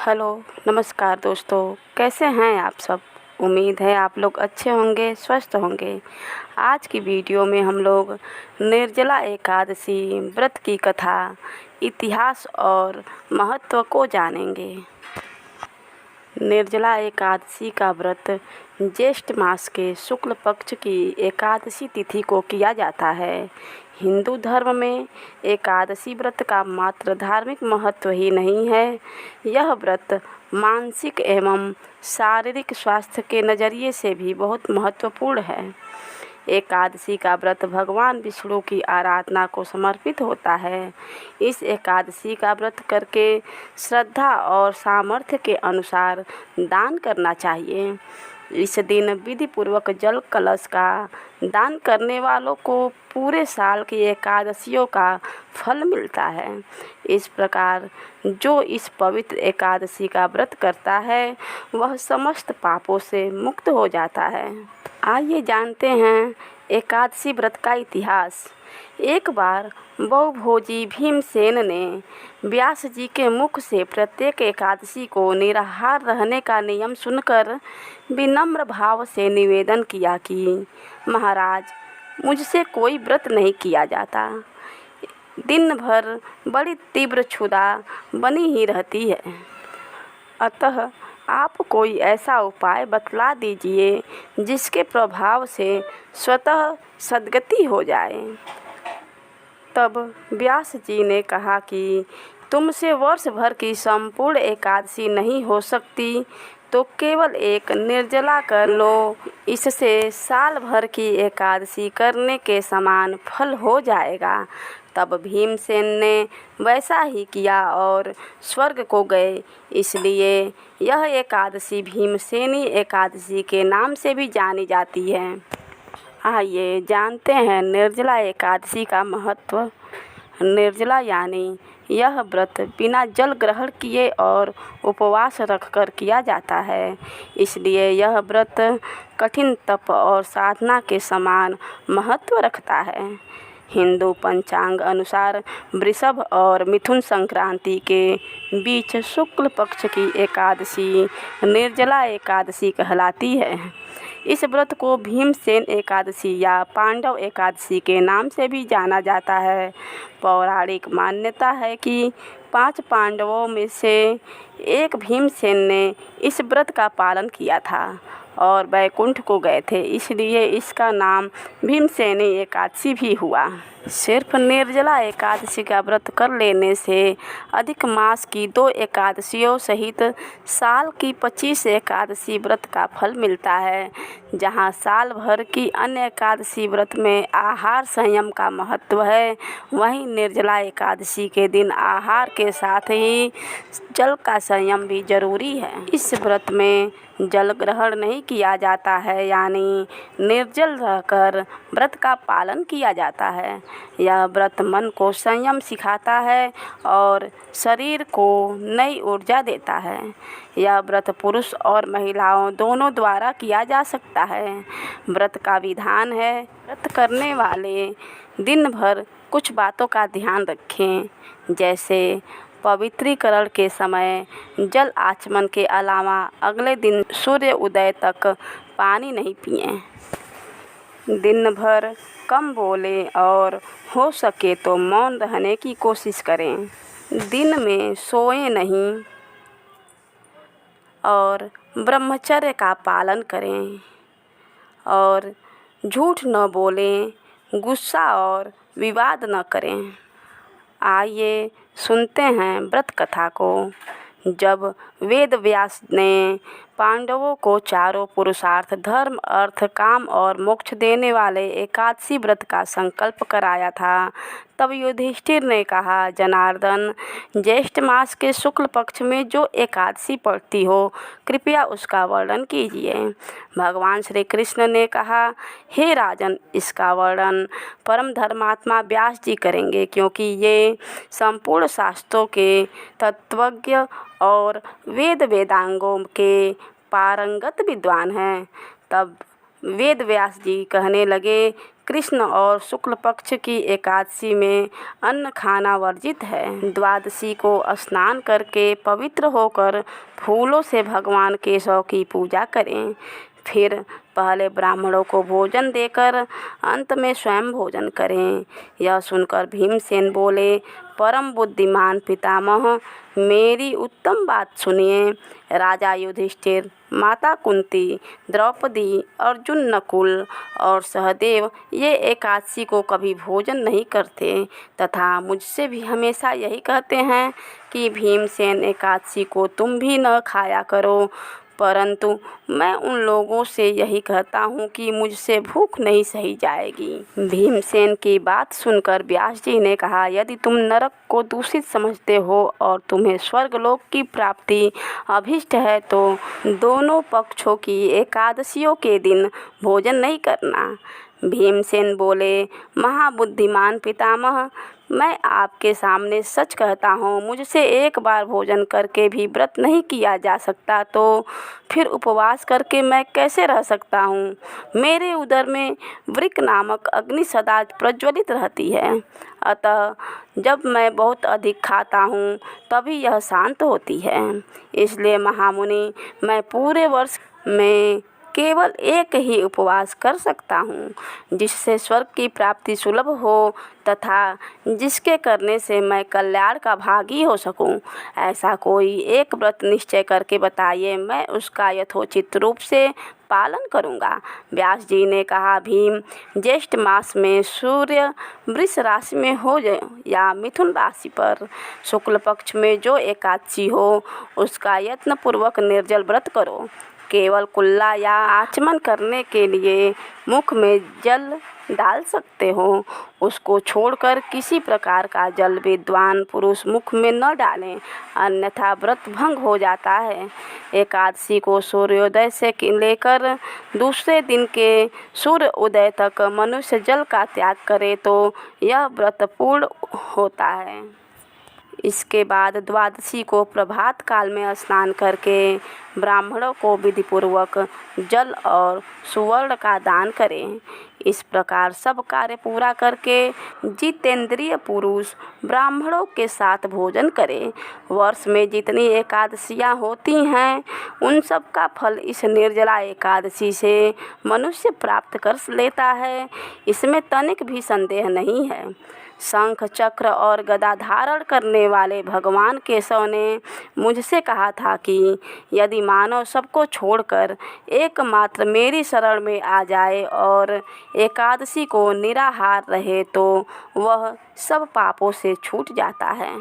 Hello, नमस्कार दोस्तों, कैसे हैं आप सब। उम्मीद है आप लोग अच्छे होंगे, स्वस्थ होंगे। आज की वीडियो में हम लोग निर्जला एकादशी व्रत की कथा, इतिहास और महत्व को जानेंगे। निर्जला एकादशी का व्रत ज्येष्ठ मास के शुक्ल पक्ष की एकादशी तिथि को किया जाता है। हिंदू धर्म में एकादशी व्रत का मात्र धार्मिक महत्व ही नहीं है, यह व्रत मानसिक एवं शारीरिक स्वास्थ्य के नज़रिए से भी बहुत महत्वपूर्ण है। एकादशी का व्रत भगवान विष्णु की आराधना को समर्पित होता है। इस एकादशी का व्रत करके श्रद्धा और सामर्थ्य के अनुसार दान करना चाहिए। इस दिन विधि पूर्वक जल कलश का दान करने वालों को पूरे साल की एकादशियों का फल मिलता है। इस प्रकार जो इस पवित्र एकादशी का व्रत करता है वह समस्त पापों से मुक्त हो जाता है। आइए जानते हैं एकादशी व्रत का इतिहास। एक बार बहुभोजी भीमसेन ने व्यास जी के मुख से प्रत्येक एकादशी को निराहार रहने का नियम सुनकर विनम्र भाव से निवेदन किया कि महाराज, मुझसे कोई व्रत नहीं किया जाता। दिन भर बड़ी तीव्र क्षुधा बनी ही रहती है, अतः आप कोई ऐसा उपाय बतला दीजिए जिसके प्रभाव से स्वतः सद्गति हो जाए। तब व्यास जी ने कहा कि तुमसे वर्ष भर की संपूर्ण एकादशी नहीं हो सकती, तो केवल एक निर्जला कर लो, इससे साल भर की एकादशी करने के समान फल हो जाएगा। तब भीमसेन ने वैसा ही किया और स्वर्ग को गए। इसलिए यह एकादशी भीमसेनी एकादशी के नाम से भी जानी जाती है। आइए जानते हैं निर्जला एकादशी का महत्व। निर्जला यानी यह व्रत बिना जल ग्रहण किए और उपवास रखकर किया जाता है। इसलिए यह व्रत कठिन तप और साधना के समान महत्व रखता है। हिंदू पंचांग अनुसार वृषभ और मिथुन संक्रांति के बीच शुक्ल पक्ष की एकादशी निर्जला एकादशी कहलाती है। इस व्रत को भीमसेन एकादशी या पांडव एकादशी के नाम से भी जाना जाता है। पौराणिक मान्यता है कि 5 पांडवों में से एक भीमसेन ने इस व्रत का पालन किया था और वैकुंठ को गए थे, इसलिए इसका नाम भीमसेनी एकादशी भी हुआ। सिर्फ निर्जला एकादशी का व्रत कर लेने से अधिक मास की 2 एकादशियों सहित साल की 25 एकादशी व्रत का फल मिलता है। जहां साल भर की अन्य एकादशी व्रत में आहार संयम का महत्व है, वहीं निर्जला एकादशी के दिन आहार के साथ ही जल का संयम भी जरूरी है। इस व्रत में जल ग्रहण नहीं किया जाता है, यानी निर्जल रहकर व्रत का पालन किया जाता है। यह व्रत मन को संयम सिखाता है और शरीर को नई ऊर्जा देता है। यह व्रत पुरुष और महिलाओं दोनों द्वारा किया जा सकता है। व्रत का विधान है, व्रत करने वाले दिन भर कुछ बातों का ध्यान रखें, जैसे पवित्रीकरण के समय जल आचमन के अलावा अगले दिन सूर्य उदय तक पानी नहीं पिएं। दिन भर कम बोलें और हो सके तो मौन रहने की कोशिश करें। दिन में सोएं नहीं और ब्रह्मचर्य का पालन करें और झूठ न बोलें, गुस्सा और विवाद न करें। आइए सुनते हैं व्रत कथा को। जब वेद व्यास ने पांडवों को चारों पुरुषार्थ धर्म, अर्थ, काम और मोक्ष देने वाले एकादशी व्रत का संकल्प कराया था, तब युधिष्ठिर ने कहा, जनार्दन, ज्येष्ठ मास के शुक्ल पक्ष में जो एकादशी पड़ती हो, कृपया उसका वर्णन कीजिए। भगवान श्री कृष्ण ने कहा, हे राजन, इसका वर्णन परम धर्मात्मा व्यास जी करेंगे, क्योंकि ये संपूर्ण शास्त्रों के तत्वज्ञ और वेद वेदांगों के पारंगत विद्वान हैं। तब वेद व्यास जी कहने लगे कृष्ण और शुक्ल पक्ष की एकादशी में अन्न खाना वर्जित है। द्वादशी को स्नान करके पवित्र होकर फूलों से भगवान केशव की पूजा करें। फिर पहले ब्राह्मणों को भोजन देकर अंत में स्वयं भोजन करें। यह सुनकर भीमसेन बोले, परम बुद्धिमान पितामह, मेरी उत्तम बात सुनिए। राजा युधिष्ठिर, माता कुंती, द्रौपदी, अर्जुन, नकुल और सहदेव ये एकादशी को कभी भोजन नहीं करते तथा मुझसे भी हमेशा यही कहते हैं कि भीमसेन एकादशी को तुम भी न खाया करो, परंतु मैं उन लोगों से यही कहता हूँ कि मुझसे भूख नहीं सही जाएगी। भीमसेन की बात सुनकर व्यास जी ने कहा, यदि तुम नरक को दूषित समझते हो और तुम्हें स्वर्गलोक की प्राप्ति अभिष्ट है तो दोनों पक्षों की एकादशियों के दिन भोजन नहीं करना। भीमसेन बोले, महाबुद्धिमान पितामह, मैं आपके सामने सच कहता हूँ, मुझसे एक बार भोजन करके भी व्रत नहीं किया जा सकता तो फिर उपवास करके मैं कैसे रह सकता हूँ। मेरे उदर में वृक नामक अग्नि सदा प्रज्वलित रहती है, अतः जब मैं बहुत अधिक खाता हूँ तभी यह शांत होती है। इसलिए महामुनि, मैं पूरे वर्ष में केवल एक ही उपवास कर सकता हूँ जिससे स्वर्ग की प्राप्ति सुलभ हो तथा जिसके करने से मैं कल्याण का भागी हो सकूँ। ऐसा कोई एक व्रत निश्चय करके बताइए, मैं उसका यथोचित रूप से पालन करूँगा। व्यास जी ने कहा, भीम, ज्येष्ठ मास में सूर्य वृष राशि में हो या मिथुन राशि पर शुक्ल पक्ष में जो एकादशी हो उसका यत्नपूर्वक निर्जल व्रत करो। केवल कुल्ला या आचमन करने के लिए मुख में जल डाल सकते हो, उसको छोड़कर किसी प्रकार का जल विद्वान पुरुष मुख में न डालें, अन्यथा व्रत भंग हो जाता है। एकादशी को सूर्योदय से लेकर दूसरे दिन के सूर्य उदय तक मनुष्य जल का त्याग करे तो यह व्रत पूर्ण होता है। इसके बाद द्वादशी को प्रभात काल में स्नान करके ब्राह्मणों को विधिपूर्वक जल और सुवर्ण का दान करें। इस प्रकार सब कार्य पूरा करके जितेंद्रिय पुरुष ब्राह्मणों के साथ भोजन करें। वर्ष में जितनी एकादशियां होती हैं उन सब का फल इस निर्जला एकादशी से मनुष्य प्राप्त कर लेता है, इसमें तनिक भी संदेह नहीं है। शंख, चक्र और गदा धारण करने वाले भगवान केशव ने मुझसे कहा था कि यदि मानव सबको छोड़कर एकमात्र मेरी शरण में आ जाए और एकादशी को निराहार रहे तो वह सब पापों से छूट जाता है।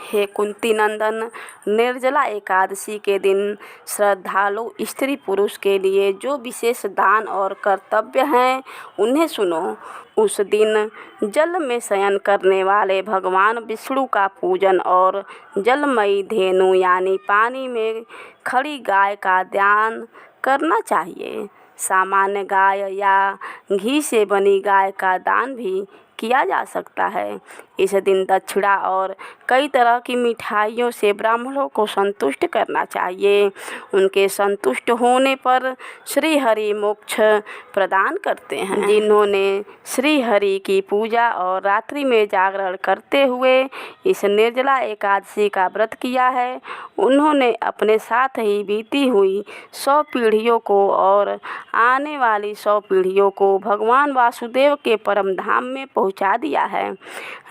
हे कुंती नंदन, निर्जला एकादशी के दिन श्रद्धालु स्त्री पुरुष के लिए जो विशेष दान और कर्तव्य हैं उन्हें सुनो। उस दिन जल में शयन करने वाले भगवान विष्णु का पूजन और जलमयी धेनु यानी पानी में खड़ी गाय का ध्यान करना चाहिए। सामान्य गाय या घी से बनी गाय का दान भी किया जा सकता है। इस दिन दक्षिणा और कई तरह की मिठाइयों से ब्राह्मणों को संतुष्ट करना चाहिए। उनके संतुष्ट होने पर श्री हरि मोक्ष प्रदान करते हैं। जिन्होंने श्री हरि की पूजा और रात्रि में जागरण करते हुए इस निर्जला एकादशी का व्रत किया है, उन्होंने अपने साथ ही बीती हुई 100 पीढ़ियों को और आने वाली 100 पीढ़ियों को भगवान वासुदेव के परम धाम में पहुंचा दिया है।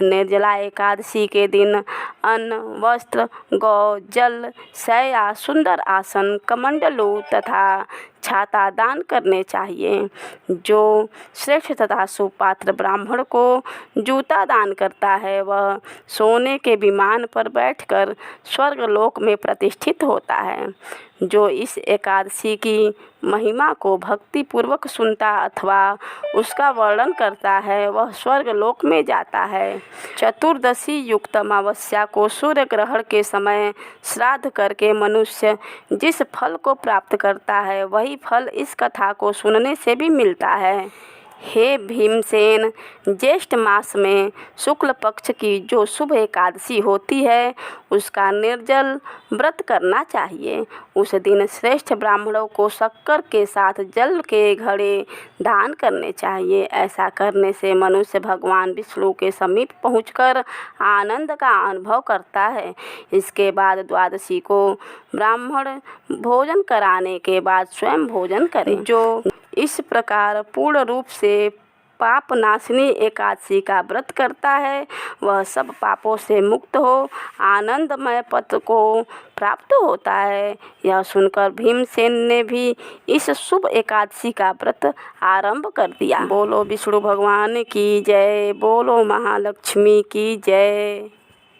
निर्जला एकादशी के दिन अन्न, वस्त्र, गौ, जल, शैया, सुंदर आसन, कमंडलू तथा छाता दान करने चाहिए। जो श्रेष्ठ तथा सुपात्र ब्राह्मण को जूता दान करता है वह सोने के विमान पर बैठकर स्वर्गलोक में प्रतिष्ठित होता है। जो इस एकादशी की महिमा को भक्ति पूर्वक सुनता अथवा उसका वर्णन करता है वह स्वर्गलोक में जाता है। चतुर्दशी युक्त अमावस्या को सूर्य ग्रहण के समय श्राद्ध करके मनुष्य जिस फल को प्राप्त करता है वही फल इस कथा को सुनने से भी मिलता है। हे भीमसेन, ज्येष्ठ मास में शुक्ल पक्ष की जो शुभ एकादशी होती है उसका निर्जल व्रत करना चाहिए। उस दिन श्रेष्ठ ब्राह्मणों को शक्कर के साथ जल के घड़े दान करने चाहिए। ऐसा करने से मनुष्य भगवान विष्णु के समीप पहुंचकर आनंद का अनुभव करता है। इसके बाद द्वादशी को ब्राह्मण भोजन कराने के बाद स्वयं भोजन करें। जो इस प्रकार पूर्ण रूप से पाप नाशनी एकादशी का व्रत करता है वह सब पापों से मुक्त हो आनंदमय पद को प्राप्त होता है। यह सुनकर भीमसेन ने भी इस शुभ एकादशी का व्रत आरंभ कर दिया। बोलो विष्णु भगवान की जय, बोलो महालक्ष्मी की जय।